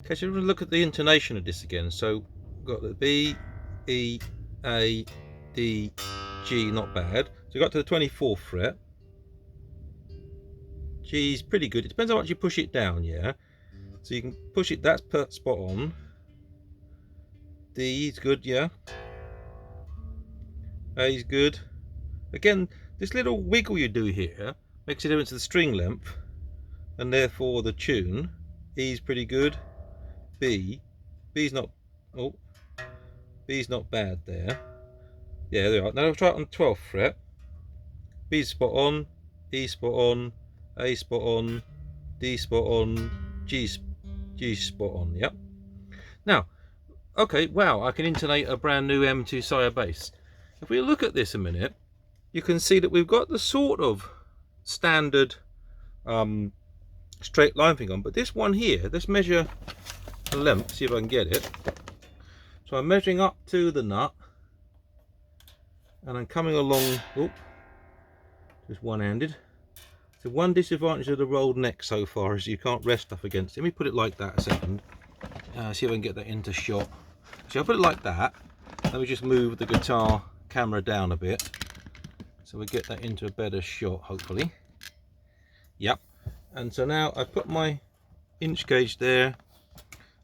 Okay, so we're going to look at the intonation of this again. So we've got the B, E, A, D, G, not bad. So we got to the 24th fret. G is pretty good. It depends how much you push it down, yeah. So you can push it, that's spot on. D is good, yeah. A is good. Again, this little wiggle you do here makes a difference to the string length and therefore the tune. E is pretty good. B's not, oh, B's not bad there. Yeah, there we are. Now I'll try it on the 12th fret. B's spot on, E spot on, A spot on, D spot on, G spot on, yep. Now, okay, wow, I can intonate a brand new M2 Sire bass. If we look at this a minute, you can see that we've got the sort of standard straight line thing on, but this one here, let's measure the length, see if I can get it. So I'm measuring up to the nut, and I'm coming along, oh, just one-handed. So one disadvantage of the rolled neck so far is you can't rest up against it. Let me put it like that a second. See if I can get that into shot. So I'll put it like that. Let me just move the guitar camera down a bit, so we get that into a better shot, hopefully. Yep. And so now I put my inch gauge there.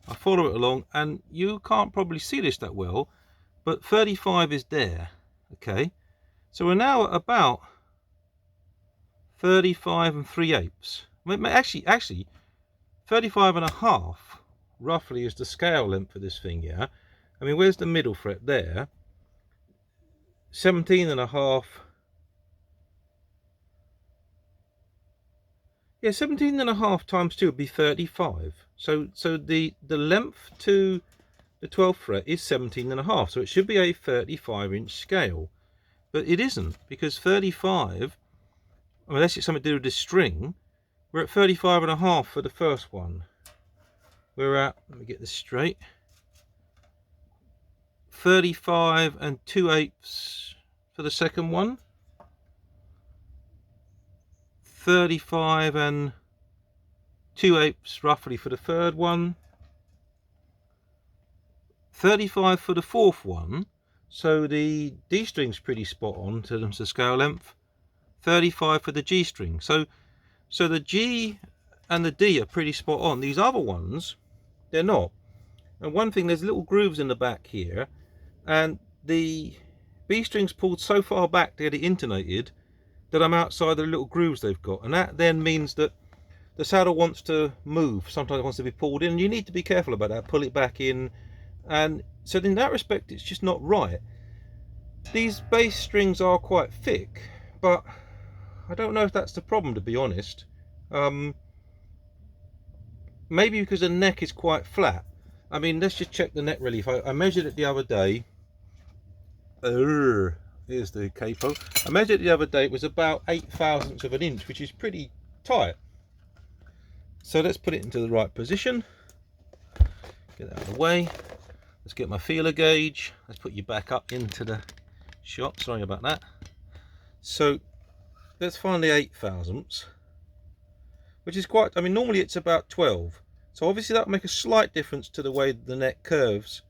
I follow it along, and you can't probably see this that well, but 35 is there. Okay. So we're now at about 35 and 3/8. Actually 35 and a half roughly is the scale length for this thing, yeah. I mean, where's the middle fret there? 17 and a half. Yeah, 17 and a half times 2 would be 35. So the length to the 12th fret is 17 and a half, so it should be a 35-inch scale, but it isn't, because 35, unless it's something to do with this string, we're at 35 and a half for the first one. We're at, let me get this straight, 35 and 2/8 for the second one, 35 and 2/8 roughly for the third one, 35 for the fourth one. So the D string's pretty spot on to the scale length. 35 for the G string. So the G and the D are pretty spot on. These other ones, they're not. And one thing, there's little grooves in the back here, and the B string's pulled so far back to get it intonated that I'm outside the little grooves they've got, and that then means that the saddle wants to move. Sometimes it wants to be pulled in, and you need to be careful about that. Pull it back in, and so in that respect it's just not right. These bass strings are quite thick, but I don't know if that's the problem, to be honest. Maybe because the neck is quite flat. I mean, let's just check the neck relief. I measured it the other day. Here's the capo. I measured it the other day. It was about 8/1000 of an inch, which is pretty tight. So let's put it into the right position. Get that out of the way. Let's get my feeler gauge. Let's put you back up into the shot. Sorry about that. So let's find the 8/1000, which is quite, I mean, normally it's about 12. So obviously that'll make a slight difference to the way the neck curves.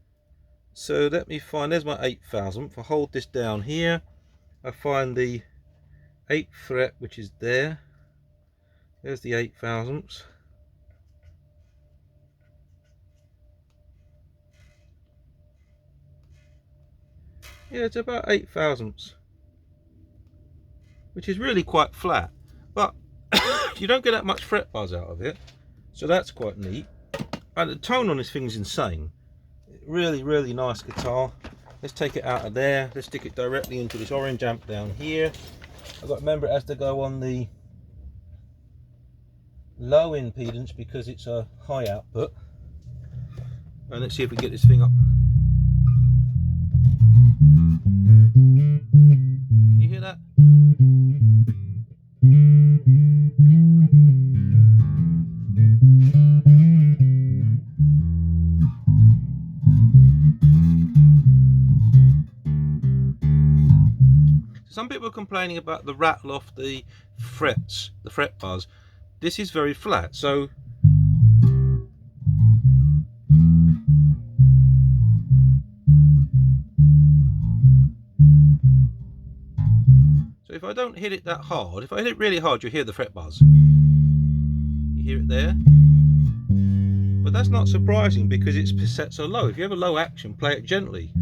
So let me find, there's my 8/1000. If I hold this down here, I find the 8th fret, which is there. There's the 8/1000. Yeah, it's about 8/1000, which is really quite flat, but you don't get that much fret buzz out of it, so that's quite neat. And the tone on this thing's insane. Really nice guitar. Let's take it out of there. Let's stick it directly into this orange amp down here. I've got to remember it has to go on the low impedance because it's a high output. And let's see if we get this thing up. Can you hear that? Some people are complaining about the rattle off the frets, the fret bars. This is very flat, so if I don't hit it that hard, if I hit it really hard, you'll hear the fret buzz. You hear it there? But that's not surprising because it's set so low. If you have a low action, play it gently.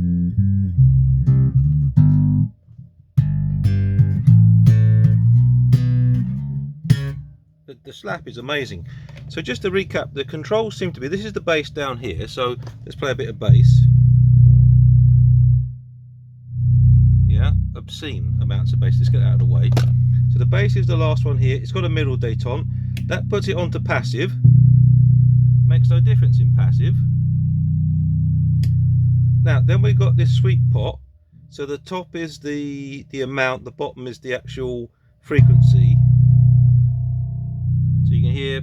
The slap is amazing. So just to recap, the controls seem to be, this is the bass down here, so let's play a bit of bass. Yeah, obscene amounts of bass. Let's get that out of the way. So the bass is the last one here. It's got a middle détente. That puts it onto passive. Makes no difference in passive. Now then we've got this sweet pot. So the top is the amount, the bottom is the actual frequency. So you can hear,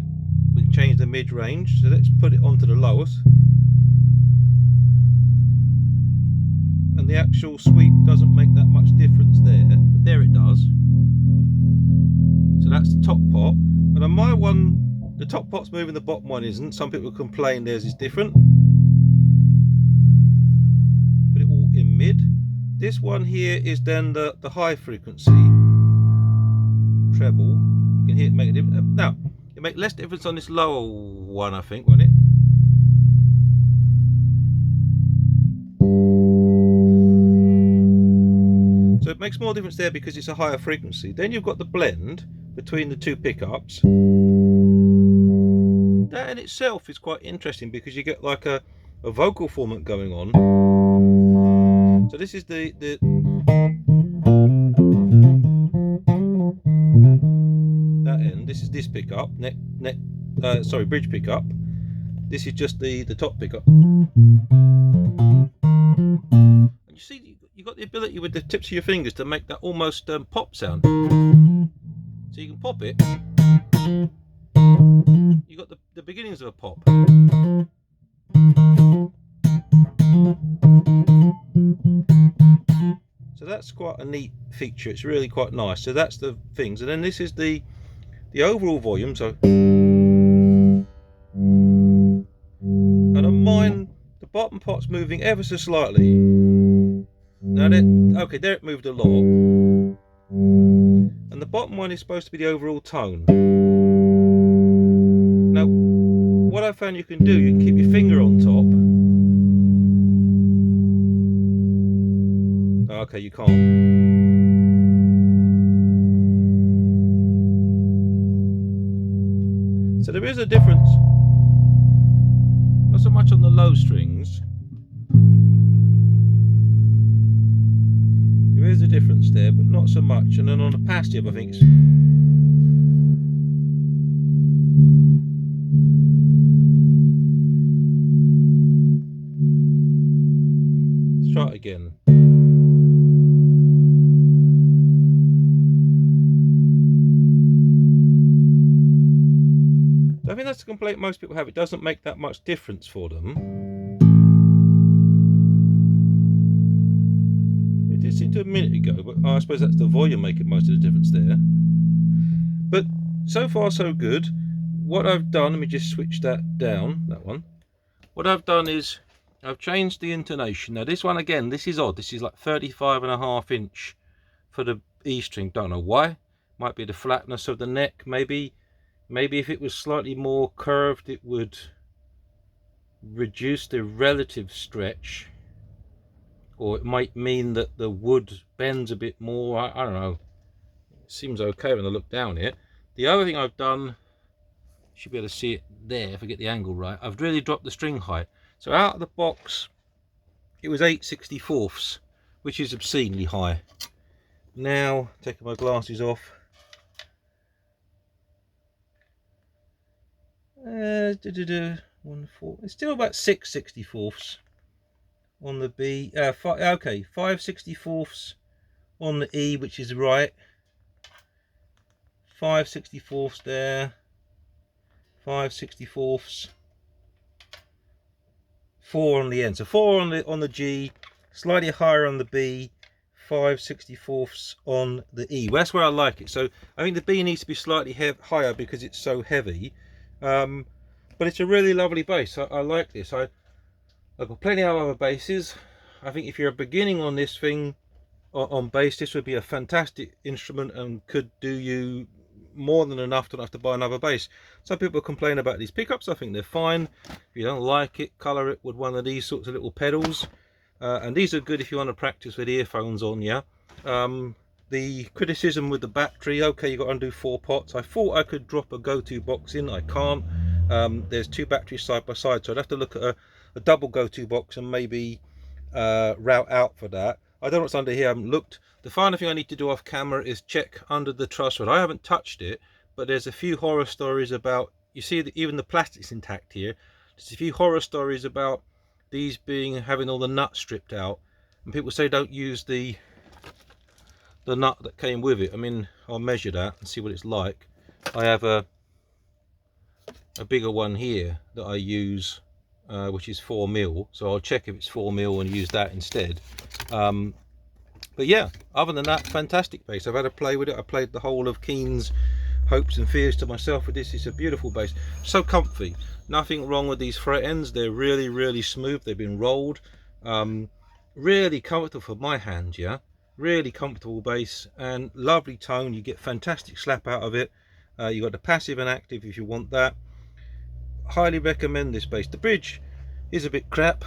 we can change the mid-range. So let's put it onto the lowest. And the actual sweep doesn't make that much difference there, but there it does. So that's the top pot. But on my one, the top pot's moving, the bottom one isn't. Some people complain theirs is different. Put it all in mid. This one here is then the high frequency treble. You can hear it make a difference. Now, it makes less difference on this lower one, I think, won't it? So it makes more difference there because it's a higher frequency. Then you've got the blend between the two pickups. That in itself is quite interesting because you get like a vocal formant going on. So this is the that end. This is this pickup, bridge pickup. This is just the top pickup. And you see, you got the ability with the tips of your fingers to make that almost pop sound. So you can pop it. You got the beginnings of a pop. So that's quite a neat feature. It's really quite nice. So that's the things, and then this is the overall volume. So, and on mine, the bottom pot's moving ever so slightly. Now okay, there it moved a lot, and the bottom one is supposed to be the overall tone. Now, what I found you can do, you can keep your finger on top. Okay, you can't. So there is a difference, not so much on the low strings. There is a difference there, but not so much. And then on the passive, I think it's... Let's try it again. I think that's the complaint most people have. It doesn't make that much difference for them. It did seem to a minute ago, but I suppose that's the volume making most of the difference there. But so far so good. What I've done, let me just switch that down, that one. What I've done is I've changed the intonation. Now this one again, this is odd. This is like 35.5 inch for the E string. Don't know why. Might be the flatness of the neck, maybe. Maybe if it was slightly more curved, it would reduce the relative stretch, or it might mean that the wood bends a bit more. I don't know. It seems okay when I look down here. The other thing I've done, you should be able to see it there if I get the angle right. I've really dropped the string height. So out of the box, it was 8/64, which is obscenely high. Now, taking my glasses off. 1/4. It's still about 6/64 on the B. 5/64 on the E, which is right. 5/64 there. 5/64. 4 on the end. So 4 on the G, slightly higher on the B. 5/64 on the E. Well, that's where I like it. So I think the B needs to be slightly higher because it's so heavy. But it's a really lovely bass. I like this. I've got plenty of other basses. I think if you're beginning on this thing, on bass, this would be a fantastic instrument and could do you more than enough to not have to buy another bass. Some people complain about these pickups. I think they're fine. If you don't like it, colour it with one of these sorts of little pedals. And these are good if you want to practice with earphones on, yeah. The criticism with the battery, okay, you got to undo 4 pots. I thought I could drop a go-to box in. I can't. There's 2 batteries side by side, so I'd have to look at a double go-to box and maybe route out for that. I don't know what's under here. I haven't looked. The final thing I need to do off camera is check under the truss rod. I haven't touched it, but there's a few horror stories about, you see that even the plastic's intact here. There's a few horror stories about these having all the nuts stripped out, and people say don't use the nut that came with it. I mean, I'll measure that and see what it's like. I have a bigger one here that I use, which is 4mm, so I'll check if it's 4mm and use that instead. But yeah, other than that, fantastic bass. I've had a play with it. I played the whole of Keen's Hopes and Fears to myself with this. It's a beautiful bass, so comfy. Nothing wrong with these fret ends. They're really smooth. They've been rolled. Really comfortable for my hand, yeah. Really comfortable bass and lovely tone. You get fantastic slap out of it. You got the passive and active if you want that. Highly recommend this bass. The bridge is a bit crap.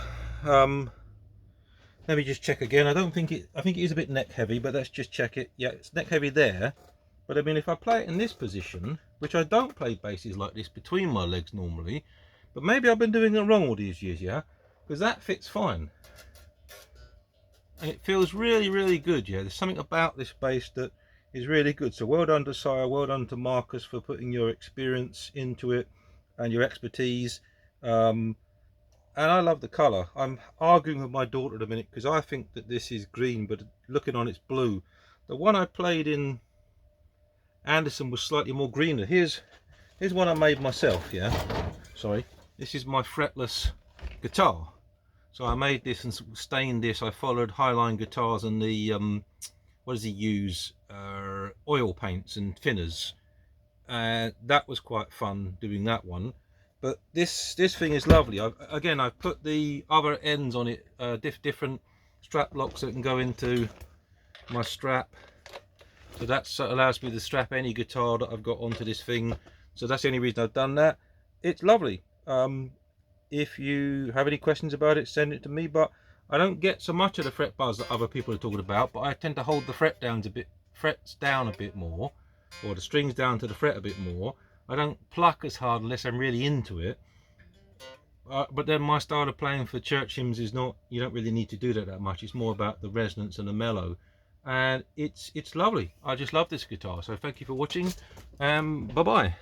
Let me just check again. I think it is a bit neck heavy, but let's just check it. Yeah, it's neck heavy there. But I mean, if I play it in this position, which I don't play basses like this between my legs normally, but maybe I've been doing it wrong all these years, yeah, because that fits fine. And it feels really good, yeah. There's something about this bass that is really good. So well done to Sire, well done to Marcus for putting your experience into it and your expertise. And I love the colour. I'm arguing with my daughter at a minute because I think that this is green, but looking on it's blue. The one I played in Anderson was slightly more greener. Here's one I made myself, yeah. Sorry, this is my fretless guitar. So I made this and stained this. I followed Highline Guitars and the what does he use? Oil paints and thinners. That was quite fun doing that one. But this thing is lovely. I've put the other ends on it, different strap locks that can go into my strap. So that allows me to strap any guitar that I've got onto this thing. So that's the only reason I've done that. It's lovely. If you have any questions about it, send it to me. But I don't get so much of the fret buzz that other people are talking about. But I tend to hold the frets down a bit more, or the strings down to the fret a bit more. I don't pluck as hard unless I'm really into it. But then my style of playing for church hymns is not, you don't really need to do that much. It's more about the resonance and the mellow. And it's lovely. I just love this guitar. So thank you for watching. Bye bye.